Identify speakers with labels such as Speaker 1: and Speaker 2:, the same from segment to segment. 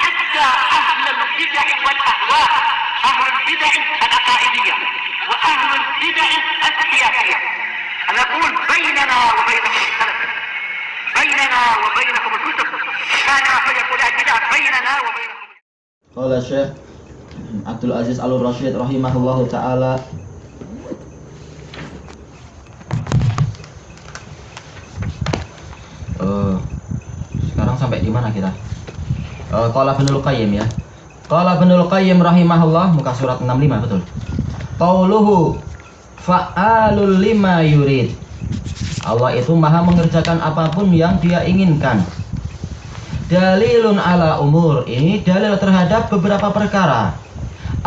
Speaker 1: حتى أهل البدع والأهواء، أهل البدع العقائدية وأهل البدع السياسية. أنا أقول بيننا وبينكم السلف، بيننا وبينكم الكتب، كان فيقول البدع بيننا وبينكم.
Speaker 2: قال الشيخ Abdul Aziz Al-Rashid rahimahullahu ta'ala, sekarang sampai di mana kita? Qala Ibnul Qayyim ya. Qala Ibnul Qayyim rahimahullah, muka surat 65 betul. Qauluhu fa'alul lima yurid. Allah itu maha mengerjakan apapun yang dia inginkan. Dalilun ala umur. Ini dalil terhadap beberapa perkara.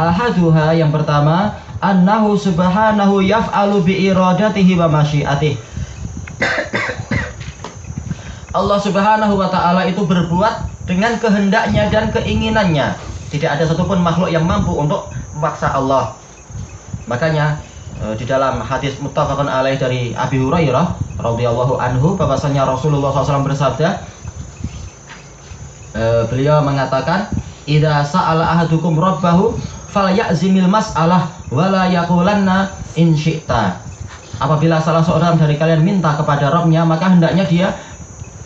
Speaker 2: Ahaduha, yang pertama, annahu subhanahu yaf'alu bi iradatihi wa masyiatih. Allah subhanahu wa ta'ala itu berbuat dengan kehendaknya dan keinginannya. Tidak ada satupun makhluk yang mampu untuk memaksa Allah. Makanya di dalam hadis muttafaqun alaih dari Abi Hurairah radhiyallahu anhu, bahwasanya Rasulullah SAW bersabda, beliau mengatakan, idza sa'ala ahadukum rabbahu falyazimil mas'alah wala yaqulanna in syi'ta. Apabila salah seorang dari kalian minta kepada Rabbnya, maka hendaknya dia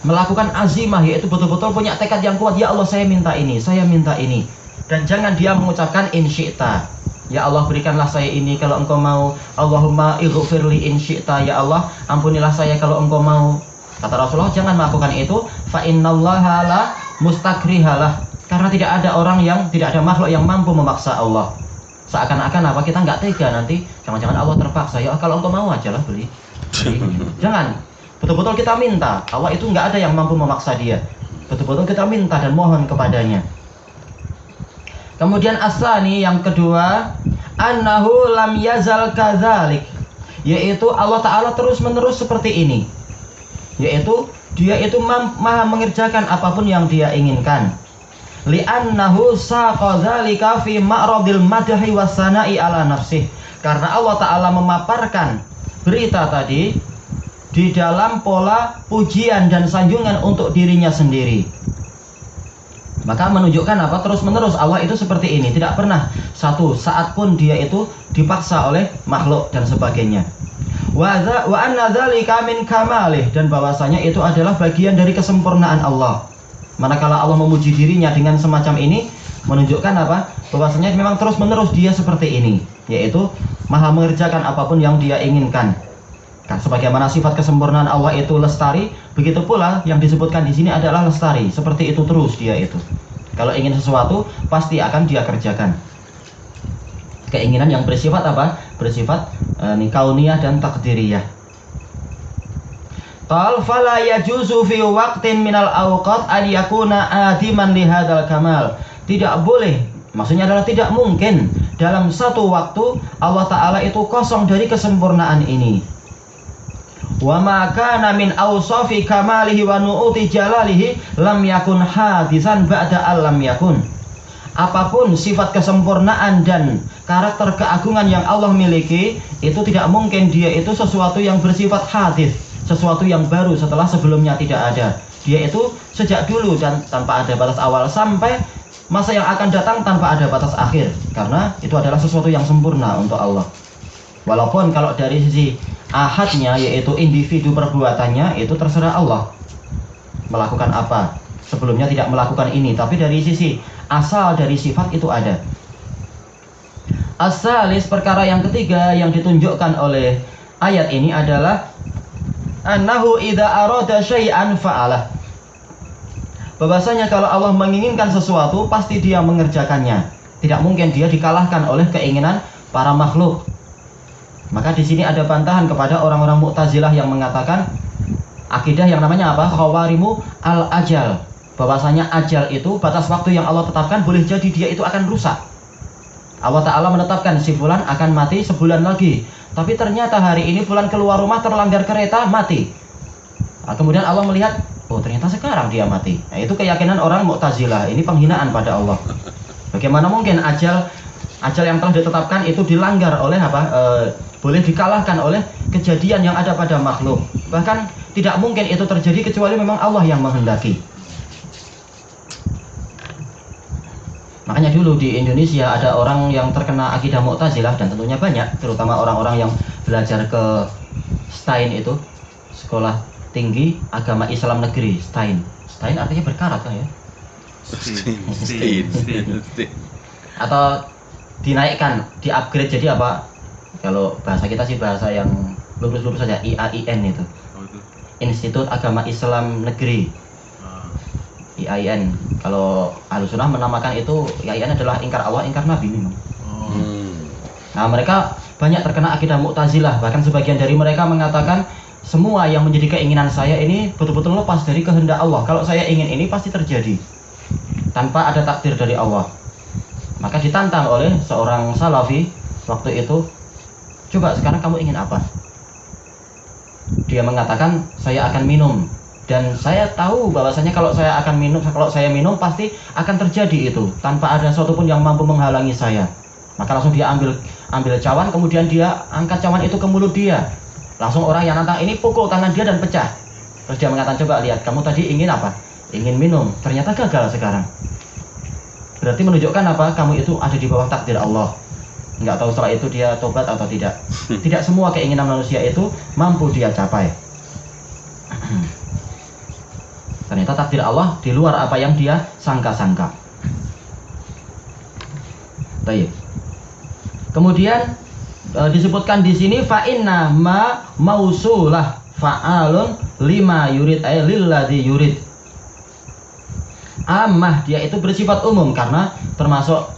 Speaker 2: melakukan azimah, yaitu betul-betul punya tekad yang kuat. Ya Allah, saya minta ini, saya minta ini. Dan jangan dia mengucapkan in syi'ta. Ya Allah, berikanlah saya ini kalau engkau mau. Allahumma ighfirli in syi'ta. Ya Allah, ampunilah saya kalau engkau mau. Kata Rasulullah, jangan melakukan itu. Fa innallaha la mustakrihalah. Karena tidak ada orang yang, tidak ada makhluk yang mampu memaksa Allah. Seakan-akan apa, kita nggak tega nanti. Jangan-jangan Allah terpaksa. Ya kalau engkau mau aja lah beli. Jangan. Betul-betul kita minta. Allah itu nggak ada yang mampu memaksa dia. Betul-betul kita minta dan mohon kepadanya. Kemudian asani, yang kedua, annahu lam yazal kadzalik, yaitu Allah Ta'ala terus-menerus seperti ini, yaitu dia itu maha mengerjakan apapun yang dia inginkan. Li'annahu saqadzalika fi ma'radil madhi wassana'i ala nafsih, karena Allah Ta'ala memaparkan berita tadi di dalam pola pujian dan sanjungan untuk dirinya sendiri. Maka menunjukkan apa? Terus-menerus Allah itu seperti ini, tidak pernah satu saat pun dia itu dipaksa oleh makhluk dan sebagainya. Wa anna dzalika min kamalih, dan bahwasanya itu adalah bagian dari kesempurnaan Allah. Manakala Allah memuji dirinya dengan semacam ini, menunjukkan apa? Bahwasanya memang terus-menerus dia seperti ini, yaitu maha mengerjakan apapun yang dia inginkan. Kan, sebagaimana sifat kesempurnaan Allah itu lestari, begitu pula yang disebutkan di sini adalah lestari. Seperti itu terus dia itu. Kalau ingin sesuatu, pasti akan dia kerjakan. Keinginan yang bersifat apa? Bersifat kauniyah dan takdiriyah. Qal fala yajuzu fi waqtin minal awqat an yakuna adiman li hadzal kamal. Tidak boleh, maksudnya adalah tidak mungkin dalam satu waktu Allah Ta'ala itu kosong dari kesempurnaan ini. Wa ma kana min awsafi kamalihi wa nu'uti jalalihi lam yakun hadisan ba'da alam yakun. Apapun sifat kesempurnaan dan karakter keagungan yang Allah miliki, itu tidak mungkin dia itu sesuatu yang bersifat hadis, sesuatu yang baru setelah sebelumnya tidak ada. Dia itu sejak dulu dan tanpa ada batas awal sampai masa yang akan datang tanpa ada batas akhir, karena itu adalah sesuatu yang sempurna untuk Allah. Walaupun kalau dari sisi ahadnya, yaitu individu perbuatannya, itu terserah Allah melakukan apa. Sebelumnya tidak melakukan ini, tapi dari sisi asal dari sifat itu ada. As-salis, perkara yang ketiga yang ditunjukkan oleh ayat ini adalah annahu idza arada syai'an fa'alah. Bahwasanya kalau Allah menginginkan sesuatu, pasti dia mengerjakannya. Tidak mungkin dia dikalahkan oleh keinginan para makhluk. Maka di sini ada bantahan kepada orang-orang Mu'tazilah yang mengatakan akidah yang namanya apa? Khawarimu al-ajal. Bahwasanya ajal itu batas waktu yang Allah tetapkan, boleh jadi dia itu akan rusak. Allah Ta'ala menetapkan si fulan akan mati sebulan lagi, tapi ternyata hari ini fulan keluar rumah terlanggar kereta mati. Nah, kemudian Allah melihat, oh ternyata sekarang dia mati. Nah, itu keyakinan orang Mu'tazilah. Ini penghinaan pada Allah. Bagaimana mungkin ajal yang telah ditetapkan itu dilanggar oleh apa? Boleh dikalahkan oleh kejadian yang ada pada makhluk. Bahkan tidak mungkin itu terjadi kecuali memang Allah yang menghendaki. Makanya dulu di Indonesia ada orang yang terkena akidah Mu'tazilah, dan tentunya banyak, terutama orang-orang yang belajar ke STAIN itu, Sekolah Tinggi Agama Islam Negeri, STAIN. STAIN artinya berkarat kan ya?
Speaker 3: Stin.
Speaker 2: Atau dinaikkan, di-upgrade jadi apa? Kalau bahasa kita sih bahasa yang lurus-lurus saja, IAIN itu. Institut Agama Islam Negeri. IAIN. Kalau Ahlussunnah menamakan itu IAIN adalah ingkar Allah, ingkar Nabi memang. Nah, mereka banyak terkena akidah Mu'tazilah, bahkan sebagian dari mereka mengatakan semua yang menjadi keinginan saya ini betul-betul lepas dari kehendak Allah. Kalau saya ingin ini pasti terjadi tanpa ada takdir dari Allah. Maka ditantang oleh seorang salafi waktu itu, coba sekarang kamu ingin apa? Dia mengatakan, saya akan minum. Dan saya tahu bahwasanya kalau saya minum pasti akan terjadi itu tanpa ada sesuatu pun yang mampu menghalangi saya. Maka langsung dia ambil cawan, kemudian dia angkat cawan itu ke mulut dia. Langsung orang yang nantang ini pukul tangan dia dan pecah. Terus dia mengatakan, coba lihat, kamu tadi ingin apa? Ingin minum, ternyata gagal sekarang. Berarti menunjukkan apa? Kamu itu ada di bawah takdir Allah. Nggak tahu setelah itu dia tobat atau tidak. Tidak semua keinginan manusia itu mampu dia capai. Ternyata takdir Allah di luar apa yang dia sangka-sangka. Baik. Kemudian disebutkan di sini fa inna ma mausulah fa'alun lima yurid ay lilladzi yurid. Ammah dia itu bersifat umum karena termasuk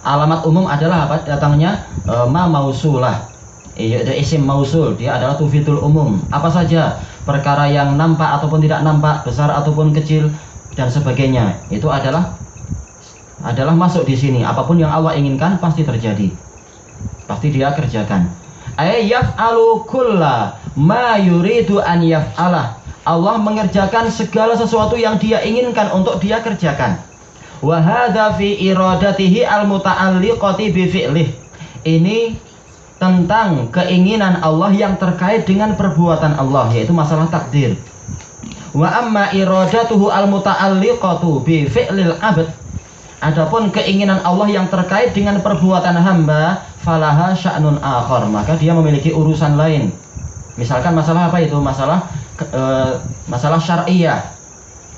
Speaker 2: alamat umum adalah apa? Datangnya ma mausulah. Yaitu isim mausul, dia adalah tufidul umum. Apa saja perkara yang nampak ataupun tidak nampak, besar ataupun kecil dan sebagainya, itu adalah masuk di sini. Apapun yang Allah inginkan pasti terjadi. Pasti dia kerjakan. Ay yaf'alu kulla ma yuridu an yaf'alah. Allah mengerjakan segala sesuatu yang dia inginkan untuk dia kerjakan. Wa hadza fi iradatihi al-muta'alliqati bi fi'lih. Ini tentang keinginan Allah yang terkait dengan perbuatan Allah, yaitu masalah takdir. Wa amma iradatuhu al-muta'alliqatu bi fi'lil 'abd. Adapun keinginan Allah yang terkait dengan perbuatan hamba, falaha sya'nun akhar, maka dia memiliki urusan lain. Misalkan masalah apa itu? Masalah syariah.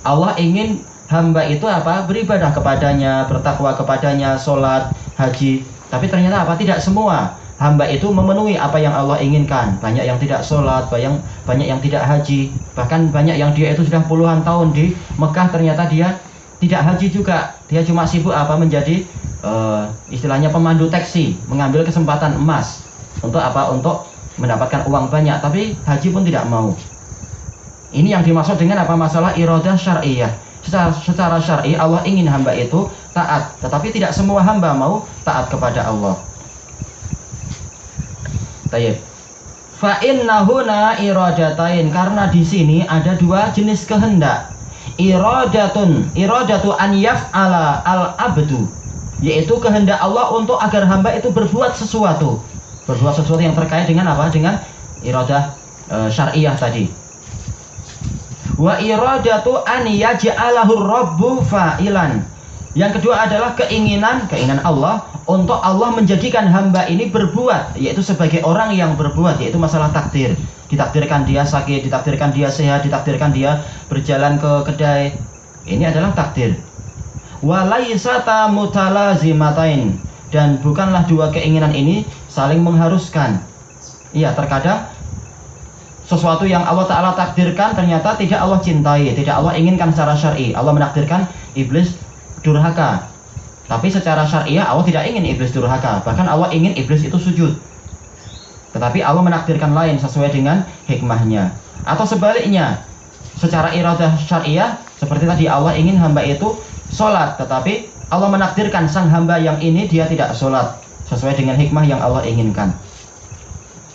Speaker 2: Allah ingin hamba itu apa? Beribadah kepadanya, bertakwa kepadanya, sholat, haji. Tapi ternyata apa? Tidak semua hamba itu memenuhi apa yang Allah inginkan. Banyak yang tidak sholat, banyak yang tidak haji. Bahkan banyak yang dia itu sudah puluhan tahun di Mekah, ternyata dia tidak haji juga. Dia cuma sibuk apa? Menjadi istilahnya pemandu taksi, mengambil kesempatan emas. Untuk apa? Untuk mendapatkan uang banyak, tapi haji pun tidak mau. Ini yang dimaksud dengan apa? Masalah iradah syariah. Secara syar'i Allah ingin hamba itu taat, tetapi tidak semua hamba mau taat kepada Allah. Tayyib. Fa innahuna iradatain, karena di sini ada dua jenis kehendak. Iradatu an yaf'ala al-abdu, yaitu kehendak Allah untuk agar hamba itu berbuat sesuatu yang terkait dengan apa? Dengan iradah syariah tadi. Wa iradatu an yaj'alahu rabbu fa'ilan. Yang kedua adalah keinginan Allah untuk Allah menjadikan hamba ini berbuat, yaitu sebagai orang yang berbuat, yaitu masalah takdir. Ditakdirkan dia sakit, ditakdirkan dia sehat, ditakdirkan dia berjalan ke kedai. Ini adalah takdir. Wa laysata mutalazimatain, dan bukanlah dua keinginan ini saling mengharuskan. Iya, terkadang sesuatu yang Allah Ta'ala takdirkan ternyata tidak Allah cintai, tidak Allah inginkan secara syar'i. Allah menakdirkan iblis durhaka, tapi secara syariah Allah tidak ingin iblis durhaka. Bahkan Allah ingin iblis itu sujud, tetapi Allah menakdirkan lain sesuai dengan hikmahnya. Atau sebaliknya, secara iradah syariah seperti tadi, Allah ingin hamba itu sholat, tetapi Allah menakdirkan sang hamba yang ini dia tidak sholat sesuai dengan hikmah yang Allah inginkan.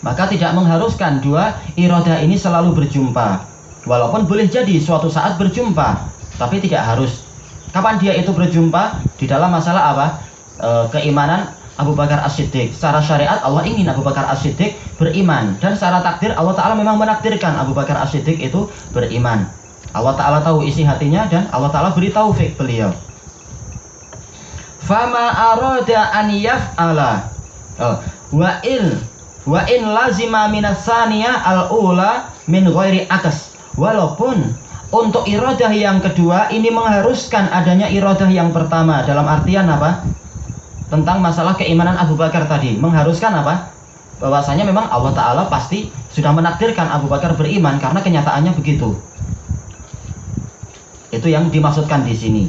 Speaker 2: Maka tidak mengharuskan dua iradah ini selalu berjumpa. Walaupun boleh jadi suatu saat berjumpa, tapi tidak harus. Kapan dia itu berjumpa? Di dalam masalah apa? Keimanan Abu Bakar As-Siddiq. Secara syariat Allah ingin Abu Bakar As-Siddiq beriman, dan secara takdir Allah Ta'ala memang menakdirkan Abu Bakar As-Siddiq itu beriman. Allah Ta'ala tahu isi hatinya, dan Allah Ta'ala beri taufik beliau. fama arada an yaf'ala wa in lazima minas saniyah al-ula min ghairi akas. Walaupun untuk iradah yang kedua ini mengharuskan adanya iradah yang pertama. Dalam artian apa? Tentang masalah keimanan Abu Bakar tadi, mengharuskan apa? Bahwasanya memang Allah Ta'ala pasti sudah menakdirkan Abu Bakar beriman karena kenyataannya begitu. Itu yang dimaksudkan di sini,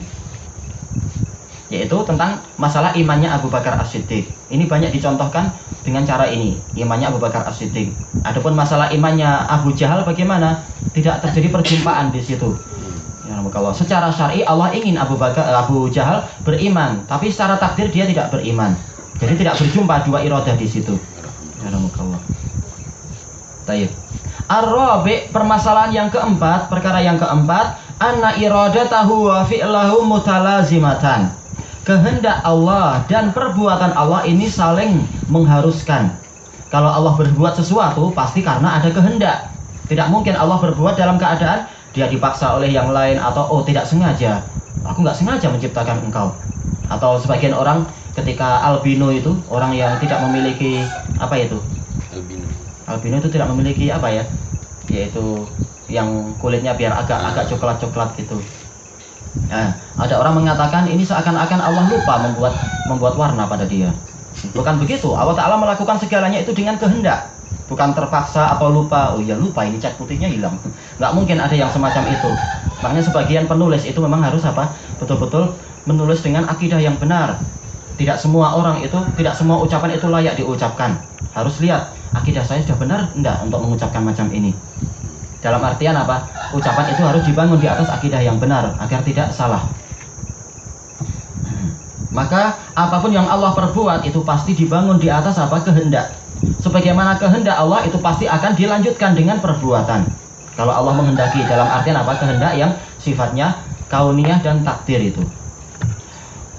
Speaker 2: yaitu tentang masalah imannya Abu Bakar As-Siddiq. Ini banyak dicontohkan dengan cara ini, imannya Abu Bakar As-Siddiq. Adapun masalah imannya Abu Jahal bagaimana? Tidak terjadi perjumpaan di situ. Ya, Allah. Secara syar'i Allah ingin Abu Jahal beriman, tapi secara takdir dia tidak beriman. Jadi tidak berjumpa dua iradah di situ. Ya, Allah. Tayyib. Ar-rabi', permasalahan yang keempat, perkara yang keempat, anna iradatahu wa fi'lahu mutalazimatan. Kehendak Allah dan perbuatan Allah ini saling mengharuskan. Kalau Allah berbuat sesuatu pasti karena ada kehendak. Tidak mungkin Allah berbuat dalam keadaan dia dipaksa oleh yang lain atau tidak sengaja. Aku nggak sengaja menciptakan engkau. Atau sebagian orang ketika albino itu, orang yang tidak memiliki apa itu? Albino itu tidak memiliki apa ya? Yaitu yang kulitnya biar agak coklat-coklat gitu. Nah, ada orang mengatakan ini seakan-akan Allah lupa membuat warna pada dia. Bukan begitu. Allah Ta'ala melakukan segalanya itu dengan kehendak, bukan terpaksa atau lupa. Oh iya, lupa ini cat putihnya hilang. Nggak mungkin ada yang semacam itu. Makanya sebagian penulis itu memang harus apa? Betul-betul menulis dengan akidah yang benar. Tidak semua orang itu, tidak semua ucapan itu layak diucapkan. Harus lihat akidah saya sudah benar enggak untuk mengucapkan macam ini. Dalam artian apa? Ucapan itu harus dibangun di atas akidah yang benar agar tidak salah. Maka apapun yang Allah perbuat itu pasti dibangun di atas apa? Kehendak. Sebagaimana kehendak Allah itu pasti akan dilanjutkan dengan perbuatan. Kalau Allah menghendaki, dalam artian apa? Kehendak yang sifatnya kauniyah dan takdir itu.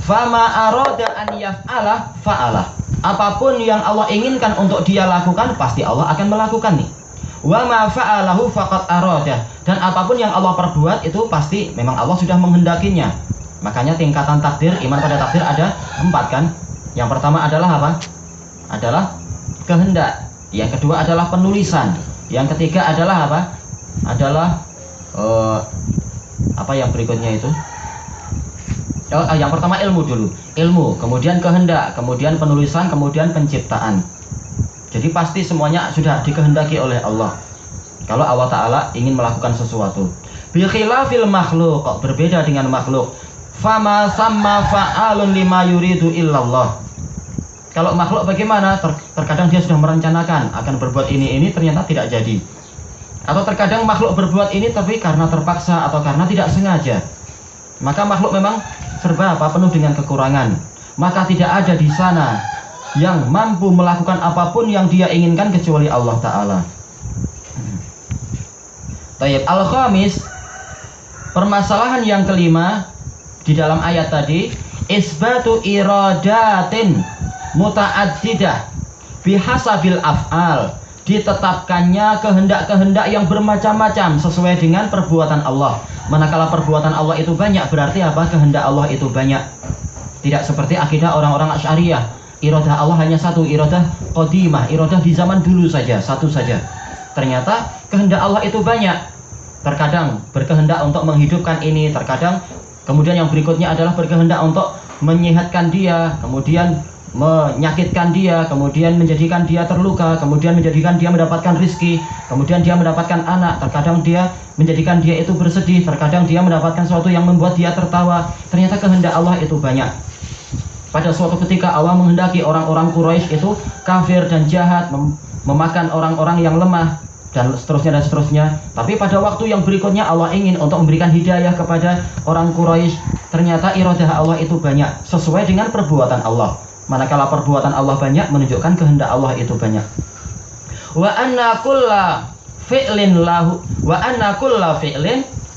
Speaker 2: Fama arada an yaf'ala fa'ala. Apapun yang Allah inginkan untuk dia lakukan pasti Allah akan melakukan nih. Wa ma fa'alahu faqad arada. Dan apapun yang Allah perbuat itu pasti memang Allah sudah menghendakinya. Makanya tingkatan takdir, iman pada takdir ada 4 kan. Yang pertama adalah apa? Adalah kehendak. Yang kedua adalah penulisan. Yang ketiga adalah apa? Adalah apa yang berikutnya itu? Yang pertama ilmu dulu. Ilmu, kemudian kehendak, kemudian penulisan, kemudian penciptaan. Jadi pasti semuanya sudah dikehendaki oleh Allah. Kalau Allah Ta'ala ingin melakukan sesuatu. Bi khilafil makhluk, berbeda dengan makhluk. Fama samma fa'alun lima yuridu illallah. Kalau makhluk bagaimana? Terkadang dia sudah merencanakan akan berbuat ini ternyata tidak jadi. Atau terkadang makhluk berbuat ini tapi karena terpaksa atau karena tidak sengaja. Maka makhluk memang serba penuh dengan kekurangan. Maka tidak ada di sana yang mampu melakukan apapun yang dia inginkan kecuali Allah Ta'ala. Tayyib. Al-khamis, permasalahan yang kelima di dalam ayat tadi, isbatu iradatin muta'addidah bihasabil af'al. Ditetapkannya kehendak-kehendak yang bermacam-macam sesuai dengan perbuatan Allah. Manakala perbuatan Allah itu banyak, berarti apa? Kehendak Allah itu banyak. Tidak seperti akidah orang-orang Asy'ariyah. Iradah Allah hanya satu, iradah qadimah, iradah di zaman dulu saja, satu saja. Ternyata kehendak Allah itu banyak. Terkadang berkehendak untuk menghidupkan ini, terkadang kemudian yang berikutnya adalah berkehendak untuk menyehatkan dia, kemudian menyakitkan dia, kemudian menjadikan dia terluka, kemudian menjadikan dia mendapatkan rizki, kemudian dia mendapatkan anak, terkadang dia menjadikan dia itu bersedih, terkadang dia mendapatkan sesuatu yang membuat dia tertawa. Ternyata kehendak Allah itu banyak. Pada suatu ketika Allah menghendaki orang-orang Quraisy itu kafir dan jahat, memakan orang-orang yang lemah, dan seterusnya dan seterusnya. Tapi pada waktu yang berikutnya Allah ingin untuk memberikan hidayah kepada orang Quraisy. Ternyata iradah Allah itu banyak sesuai dengan perbuatan Allah. Manakala perbuatan Allah banyak menunjukkan kehendak Allah itu banyak. Wa anna kulla fi'lin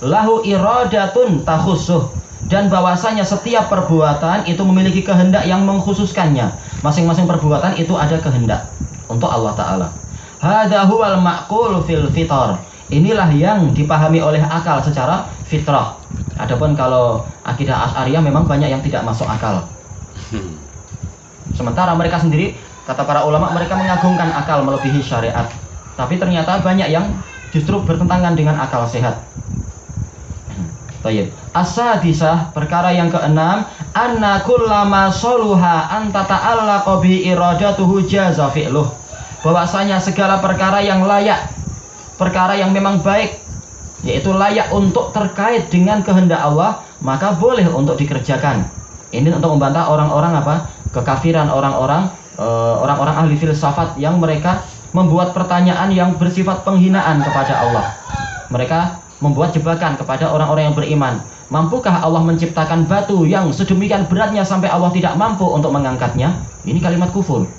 Speaker 2: lahu iradatun takhussuh. Dan bahwasanya setiap perbuatan itu memiliki kehendak yang mengkhususkannya. Masing-masing perbuatan itu ada kehendak untuk Allah Ta'ala. Hadza huwal ma'qul fil fitar. Inilah yang dipahami oleh akal secara fitrah. Adapun kalau akidah Asy'ariyah memang banyak yang tidak masuk akal. Sementara mereka sendiri, kata para ulama, mereka mengagungkan akal melebihi syariat. Tapi ternyata banyak yang justru bertentangan dengan akal sehat. Baik. As-sadisah, perkara yang keenam, anna kullama soluha anta ta'allaqa bi iradatuhu jaza fi'luh. Bahwasanya segala perkara yang layak, perkara yang memang baik, yaitu layak untuk terkait dengan kehendak Allah, maka boleh untuk dikerjakan. Ini untuk membantah orang-orang apa? Kekafiran, orang-orang ahli filsafat yang mereka membuat pertanyaan yang bersifat penghinaan kepada Allah. Mereka membuat jebakan kepada orang-orang yang beriman. Mampukah Allah menciptakan batu yang sedemikian beratnya sampai Allah tidak mampu untuk mengangkatnya? Ini kalimat kufur.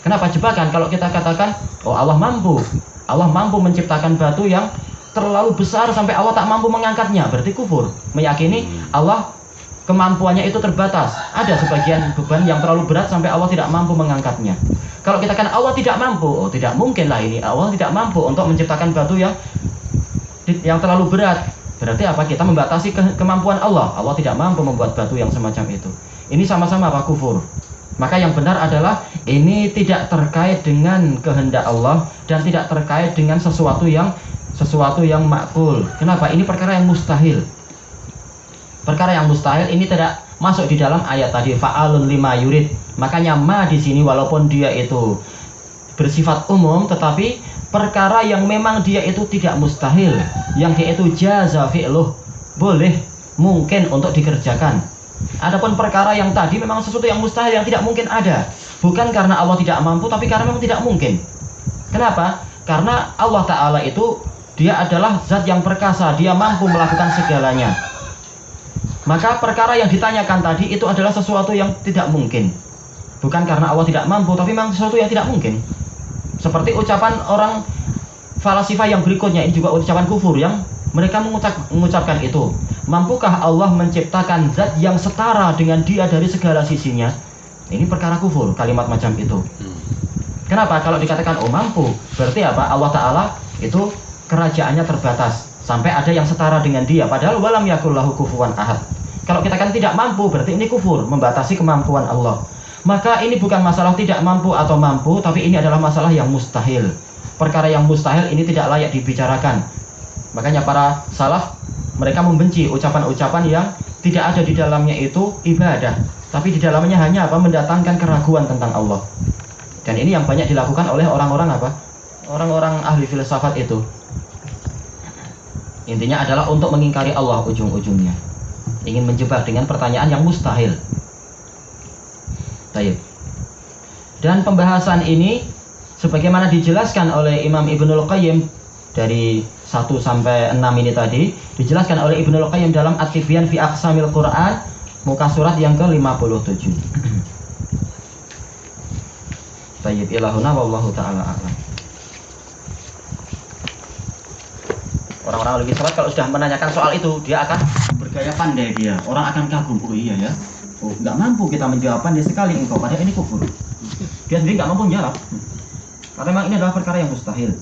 Speaker 2: Kenapa jebakan? Kalau kita katakan, oh Allah mampu menciptakan batu yang terlalu besar sampai Allah tak mampu mengangkatnya, berarti kufur. Meyakini Allah kemampuannya itu terbatas. Ada sebagian beban yang terlalu berat sampai Allah tidak mampu mengangkatnya. Kalau kita katakan Allah tidak mampu, oh tidak mungkin lah ini. Allah tidak mampu untuk menciptakan batu yang terlalu berat. Berarti apa? Kita membatasi kemampuan Allah. Allah tidak mampu membuat batu yang semacam itu. Ini sama-sama apa? Kufur. Maka yang benar adalah ini tidak terkait dengan kehendak Allah dan tidak terkait dengan sesuatu yang makul. Kenapa? Ini perkara yang mustahil. Perkara yang mustahil ini tidak masuk di dalam ayat tadi fa'alun lima yurid. Makanya ma di sini walaupun dia itu bersifat umum, tetapi perkara yang memang dia itu tidak mustahil, yang dia itu jaza fi'luh, boleh, mungkin untuk dikerjakan. Adapun perkara yang tadi memang sesuatu yang mustahil, yang tidak mungkin ada, bukan karena Allah tidak mampu, tapi karena memang tidak mungkin. Kenapa? Karena Allah Ta'ala itu dia adalah zat yang perkasa, dia mampu melakukan segalanya. Maka perkara yang ditanyakan tadi itu adalah sesuatu yang tidak mungkin, bukan karena Allah tidak mampu, tapi memang sesuatu yang tidak mungkin. Seperti ucapan orang falasifah yang berikutnya, ini juga ucapan kufur yang mereka mengucapkan itu. Mampukah Allah menciptakan zat yang setara dengan dia dari segala sisinya? Ini perkara kufur, kalimat macam itu. Kenapa? Kalau dikatakan oh mampu, berarti apa? Allah Ta'ala itu kerajaannya terbatas, sampai ada yang setara dengan dia, padahal walam yakul lahu kufuwan ahad. Kalau kita kan tidak mampu, berarti ini kufur, membatasi kemampuan Allah. Maka ini bukan masalah tidak mampu atau mampu, tapi ini adalah masalah yang mustahil. Perkara yang mustahil ini tidak layak dibicarakan. Makanya para salaf, mereka membenci ucapan-ucapan yang tidak ada di dalamnya itu ibadah, tapi di dalamnya hanya apa? Mendatangkan keraguan tentang Allah. Dan ini yang banyak dilakukan oleh orang-orang apa? Orang-orang ahli filsafat itu. Intinya adalah untuk mengingkari Allah ujung-ujungnya. Ingin menjebak dengan pertanyaan yang mustahil. Baik. Dan pembahasan ini sebagaimana dijelaskan oleh Imam Ibnul Qayyim dari 1 sampai 6 ini tadi, dijelaskan oleh Ibnul Qayyim dalam At-Tibyan fi Aqsamil Quran, muka surat yang ke-57. Baik, ilahuna wallahu ta'ala a'lam. Orang-orang ahli filsafat kalau sudah menanyakan soal itu, dia akan bergaya pandai dia. Orang akan kagum, oh iya ya. Oh, nggak mampu kita menjawab, pandai sekali engkau, padahal ini kufur. Dia sendiri nggak mampu menjawab. Karena memang ini adalah perkara yang mustahil.